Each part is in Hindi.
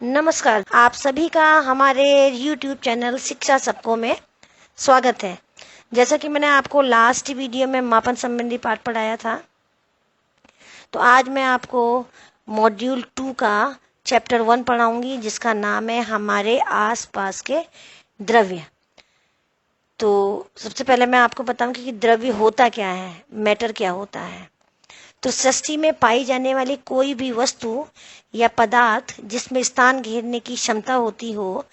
नमस्कार, आप सभी का हमारे YouTube चैनल शिक्षा सबको में स्वागत है। जैसा कि मैंने आपको लास्ट वीडियो में मापन संबंधी पाठ पढ़ाया था, तो आज मैं आपको मॉड्यूल 2 का चैप्टर 1 पढ़ाऊंगी, जिसका नाम है हमारे आसपास के द्रव्य। तो सबसे पहले मैं आपको बताऊंगी कि द्रव्य होता क्या है, मैटर क्या होता है। तो सृष्टि में पाई जाने वाली कोई भी वस्तु या पदार्थ जिसमें स्थान घेरने की क्षमता होती हो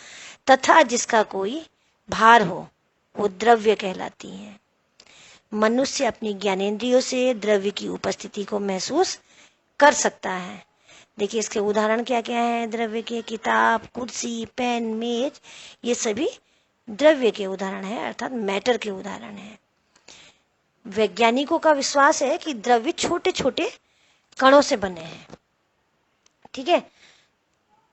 तथा जिसका कोई भार हो, वो द्रव्य कहलाती है। मनुष्य अपनी ज्ञानेंद्रियों से द्रव्य की उपस्थिति को महसूस कर सकता है। देखिए इसके उदाहरण क्या क्या है द्रव्य के। किताब, कुर्सी, पेन, मेज, ये सभी द्रव्य के उदाहरण है, अर्थात मैटर के उदाहरण है। वैज्ञानिकों का विश्वास है कि द्रव्य छोटे छोटे कणों से बने हैं। ठीक है,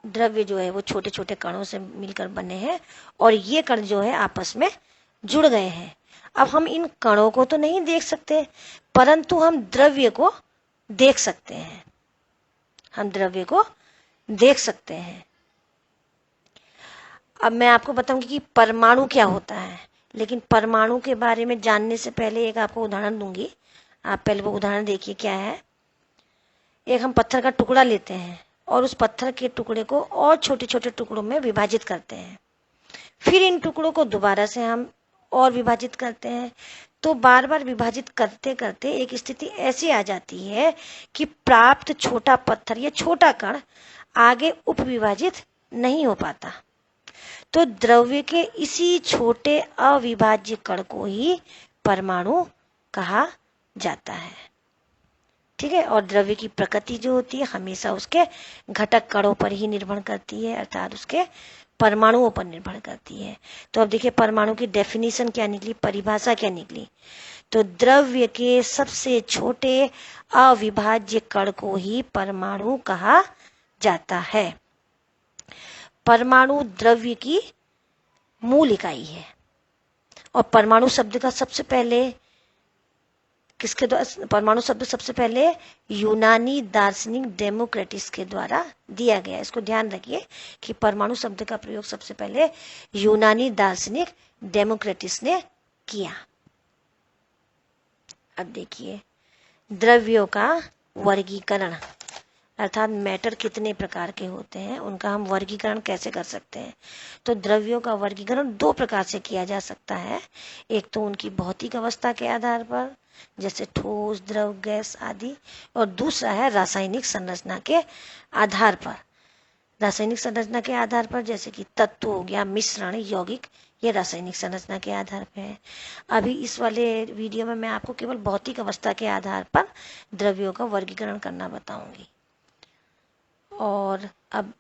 द्रव्य जो है वो छोटे छोटे कणों से मिलकर बने हैं और ये कण जो है आपस में जुड़ गए हैं। अब हम इन कणों को तो नहीं देख सकते, परंतु हम द्रव्य को देख सकते हैं। हम द्रव्य को देख सकते हैं। अब मैं आपको बताऊंगी कि परमाणु क्या होता है, लेकिन परमाणु के बारे में जानने से पहले एक आपको उदाहरण दूंगी। आप पहले वो उदाहरण देखिए क्या है। एक हम पत्थर का टुकड़ा लेते हैं और उस पत्थर के टुकड़े को और छोटे छोटे टुकड़ों में विभाजित करते हैं। फिर इन टुकड़ों को दोबारा से हम और विभाजित करते हैं। तो बार बार विभाजित करते करते एक स्थिति ऐसी आ जाती है कि प्राप्त छोटा पत्थर या छोटा कण आगे उप विभाजित नहीं हो पाता। तो द्रव्य के इसी छोटे अविभाज्य कण को ही परमाणु कहा जाता है। ठीक है, और द्रव्य की प्रकृति जो होती है हमेशा उसके घटक कणों पर ही निर्भर करती है, अर्थात उसके परमाणुओं पर निर्भर करती है। तो अब देखिए परमाणु की डेफिनेशन क्या निकली, परिभाषा क्या निकली। तो द्रव्य के सबसे छोटे अविभाज्य कण को ही परमाणु कहा जाता है। परमाणु द्रव्य की मूल इकाई है और परमाणु शब्द का सबसे पहले किसके द्वारा, परमाणु शब्द सबसे पहले यूनानी दार्शनिक डेमोक्रेटिस के द्वारा दिया गया। इसको ध्यान रखिए कि परमाणु शब्द का प्रयोग सबसे पहले यूनानी दार्शनिक डेमोक्रेटिस ने किया। अब देखिए द्रव्यों का वर्गीकरण, अर्थात मैटर कितने प्रकार के होते हैं, उनका हम वर्गीकरण कैसे कर सकते हैं। तो द्रव्यों का वर्गीकरण दो प्रकार से किया जा सकता है। एक तो उनकी भौतिक अवस्था के आधार पर, जैसे ठोस, द्रव, गैस आदि, और दूसरा है रासायनिक संरचना के आधार पर। रासायनिक संरचना के आधार पर जैसे कि तत्व हो गया, मिश्रण, यौगिक, ये रासायनिक संरचना के आधार पर है। अभी इस वाले वीडियो में मैं आपको केवल भौतिक अवस्था के आधार पर द्रव्यों का वर्गीकरण करना बताऊंगी। और अब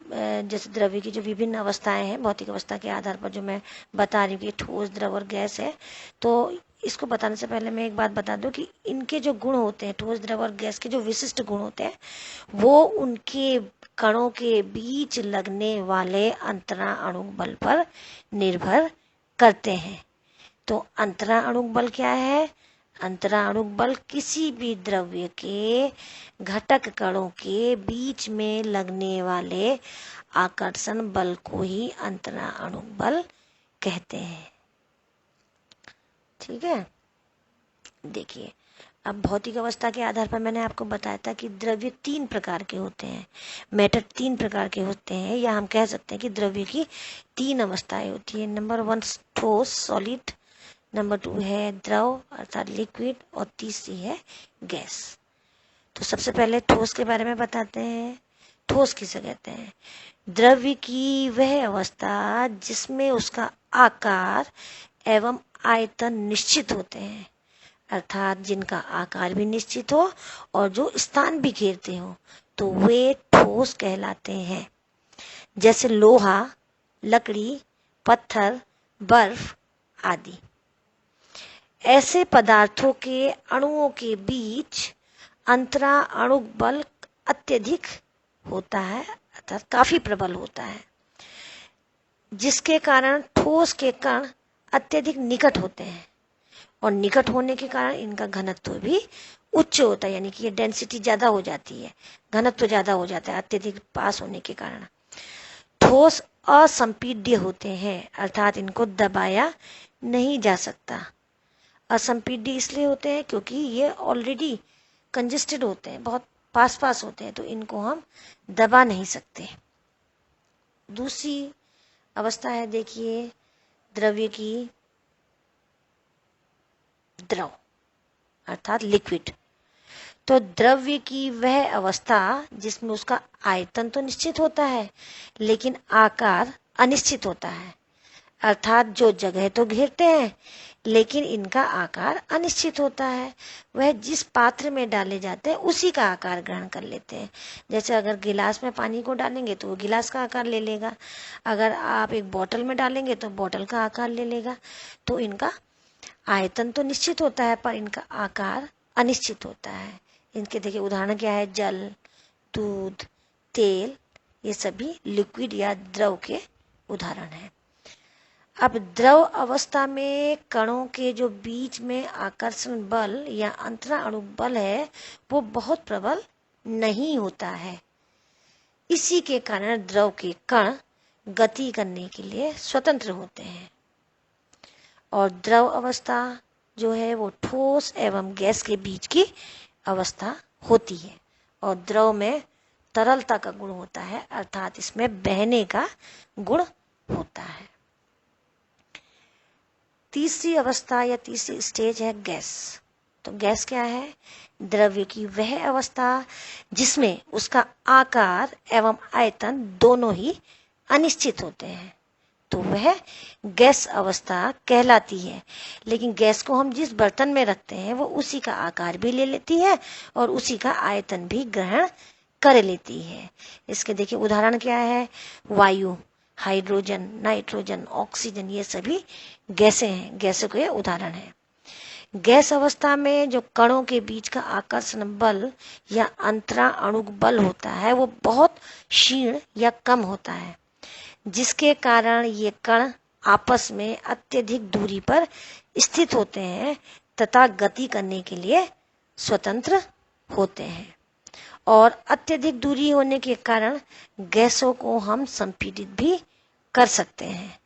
जैसे द्रव्य की जो विभिन्न अवस्थाएं हैं भौतिक अवस्था के आधार पर जो मैं बता रही हूँ कि ठोस, द्रव और गैस है, तो इसको बताने से पहले मैं एक बात बता दूं कि इनके जो गुण होते हैं, ठोस, द्रव और गैस के जो विशिष्ट गुण होते हैं, वो उनके कणों के बीच लगने वाले अंतरा अणु बल पर निर्भर करते हैं। तो अंतरा अणु बल क्या है? अंतराणुक बल किसी भी द्रव्य के घटक कणों के बीच में लगने वाले आकर्षण बल को ही अंतराणुक बल कहते हैं। ठीक है, देखिए अब भौतिक अवस्था के आधार पर मैंने आपको बताया था कि द्रव्य तीन प्रकार के होते हैं, मैटर तीन प्रकार के होते हैं, या हम कह सकते हैं कि द्रव्य की तीन अवस्थाएं होती है। नंबर 1 ठोस, सॉलिड, नंबर 2 है द्रव अर्थात लिक्विड, और तीसरी है गैस। तो सबसे पहले ठोस के बारे में बताते हैं। ठोस किसे कहते हैं? द्रव्य की वह अवस्था जिसमें उसका आकार एवं आयतन निश्चित होते हैं, अर्थात जिनका आकार भी निश्चित हो और जो स्थान भी घेरते हो, तो वे ठोस कहलाते हैं। जैसे लोहा, लकड़ी, पत्थर, बर्फ आदि। ऐसे पदार्थों के अणुओं के बीच अंतरा अणुक बल अत्यधिक होता है, अर्थात काफी प्रबल होता है, जिसके कारण ठोस के कण अत्यधिक निकट होते हैं और निकट होने के कारण इनका घनत्व भी उच्च होता है, यानी कि ये डेंसिटी ज्यादा हो जाती है, घनत्व ज्यादा हो जाता है अत्यधिक पास होने के कारण। ठोस असंपीड्य होते हैं, अर्थात इनको दबाया नहीं जा सकता। असंपीड्य इसलिए होते हैं क्योंकि ये ऑलरेडी कंजेस्टेड होते हैं, बहुत पास पास होते हैं, तो इनको हम दबा नहीं सकते। दूसरी अवस्था है, देखिए, द्रव्य की द्रव अर्थात लिक्विड। तो द्रव्य की वह अवस्था जिसमें उसका आयतन तो निश्चित होता है लेकिन आकार अनिश्चित होता है, अर्थात जो जगह तो घेरते हैं लेकिन इनका आकार अनिश्चित होता है। वह जिस पात्र में डाले जाते हैं उसी का आकार ग्रहण कर लेते हैं। जैसे अगर गिलास में पानी को डालेंगे तो वो गिलास का आकार ले लेगा, अगर आप एक बोतल में डालेंगे तो बोतल का आकार ले लेगा। तो इनका आयतन तो निश्चित होता है पर इनका आकार अनिश्चित होता है। इनके देखिए उदाहरण क्या है, जल, दूध, तेल, ये सभी लिक्विड या द्रव के उदाहरण हैं। अब द्रव अवस्था में कणों के जो बीच में आकर्षण बल या अंतराणु बल है वो बहुत प्रबल नहीं होता है। इसी के कारण द्रव के कण गति करने के लिए स्वतंत्र होते हैं। और द्रव अवस्था जो है वो ठोस एवं गैस के बीच की अवस्था होती है। और द्रव में तरलता का गुण होता है, अर्थात इसमें बहने का गुण होता है। तीसरी अवस्था या तीसरी स्टेज है गैस। तो गैस क्या है? द्रव्य की वह अवस्था जिसमें उसका आकार एवं आयतन दोनों ही अनिश्चित होते हैं, तो वह गैस अवस्था कहलाती है। लेकिन गैस को हम जिस बर्तन में रखते हैं वो उसी का आकार भी ले लेती है और उसी का आयतन भी ग्रहण कर लेती है। इसके देखिए उदाहरण क्या है, वायु, हाइड्रोजन, नाइट्रोजन, ऑक्सीजन, ये सभी गैसें हैं, गैसों के उदाहरण हैं। गैस अवस्था में जो कणों के बीच का आकर्षण बल या अंतराणुक बल होता है वो बहुत क्षीण या कम होता है, जिसके कारण ये कण आपस में अत्यधिक दूरी पर स्थित होते हैं तथा गति करने के लिए स्वतंत्र होते हैं। और अत्यधिक दूरी होने के कारण गैसों को हम संपीड़ित भी कर सकते हैं।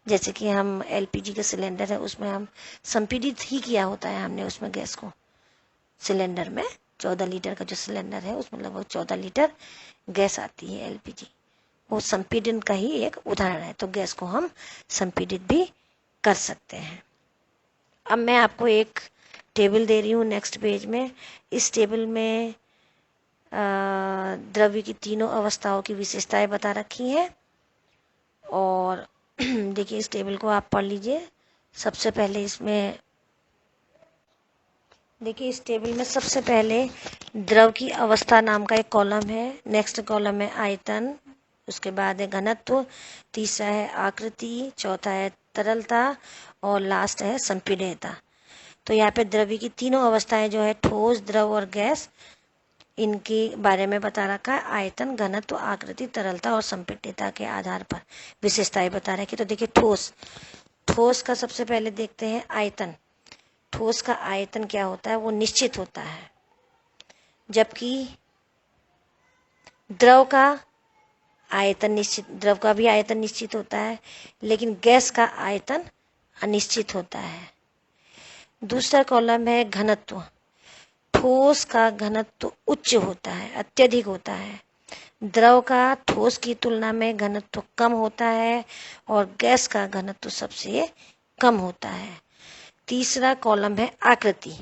जैसे कि हम एलपीजी का सिलेंडर है उसमें हम संपीड़ित ही किया होता है हमने उसमें गैस को। सिलेंडर में 14 लीटर का जो सिलेंडर है उसमें लगभग 14 लीटर गैस आती है एलपीजी, वो संपीड़न का ही एक उदाहरण है। तो गैस को हम संपीड़ित भी कर सकते हैं। अब मैं आपको एक टेबल दे रही हूँ नेक्स्ट पेज में। इस टेबल में द्रव्य की तीनों अवस्थाओं की विशेषताएं बता रखी हैं और देखिए इस टेबल को आप पढ़ लीजिए। सबसे पहले इसमें देखिए इस टेबल में सबसे पहले द्रव की अवस्था नाम का एक कॉलम है, नेक्स्ट कॉलम है आयतन, उसके बाद है घनत्व, तीसरा है आकृति, चौथा है तरलता और लास्ट है संपीड्यता। तो यहाँ पे द्रव्य की तीनों अवस्थाएं जो है ठोस, द्रव और गैस, इनके बारे में बता रखा है। आयतन, घनत्व, आकृति, तरलता और संपीड्यता के आधार पर विशेषताएं बता रखी। तो देखिए ठोस का सबसे पहले देखते हैं आयतन। ठोस का आयतन क्या होता है? वो निश्चित होता है, जबकि द्रव का भी आयतन निश्चित होता है, लेकिन गैस का आयतन अनिश्चित होता है। दूसरा कॉलम है घनत्व। ठोस का घनत्व उच्च होता है, अत्यधिक होता है। द्रव का ठोस की तुलना में घनत्व कम होता है और गैस का घनत्व सबसे कम होता है। तीसरा कॉलम है आकृति।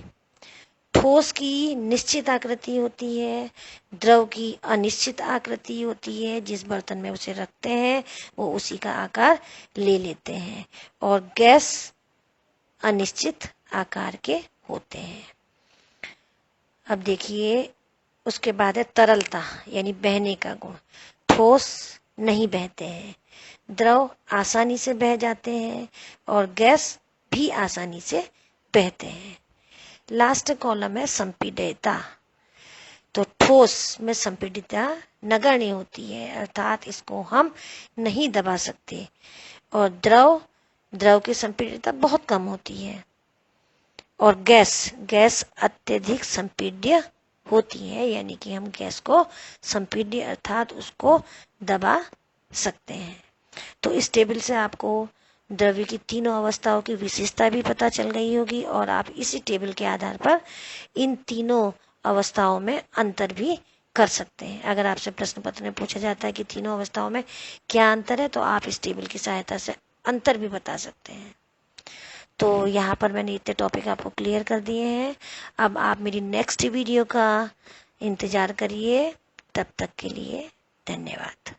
ठोस की निश्चित आकृति होती है, द्रव की अनिश्चित आकृति होती है, जिस बर्तन में उसे रखते हैं वो उसी का आकार ले लेते हैं, और गैस अनिश्चित आकार के होते हैं। अब देखिए उसके बाद है तरलता यानी बहने का गुण। ठोस नहीं बहते हैं, द्रव आसानी से बह जाते हैं और गैस भी आसानी से बहते हैं। लास्ट कॉलम है संपीड्यता। तो ठोस में संपीड्यता नगण्य होती है, अर्थात इसको हम नहीं दबा सकते, और द्रव की संपीड्यता बहुत कम होती है, और गैस अत्यधिक संपीड्य होती है, यानी कि हम गैस को संपीड्य अर्थात उसको दबा सकते हैं। तो इस टेबल से आपको द्रव्य की तीनों अवस्थाओं की विशेषता भी पता चल गई होगी और आप इसी टेबल के आधार पर इन तीनों अवस्थाओं में अंतर भी कर सकते हैं। अगर आपसे प्रश्न पत्र में पूछा जाता है कि तीनों अवस्थाओं में क्या अंतर है, तो आप इस टेबल की सहायता से अंतर भी बता सकते हैं। तो यहाँ पर मैंने इतने टॉपिक आपको क्लियर कर दिए हैं। अब आप मेरी नेक्स्ट वीडियो का इंतजार करिए। तब तक के लिए धन्यवाद।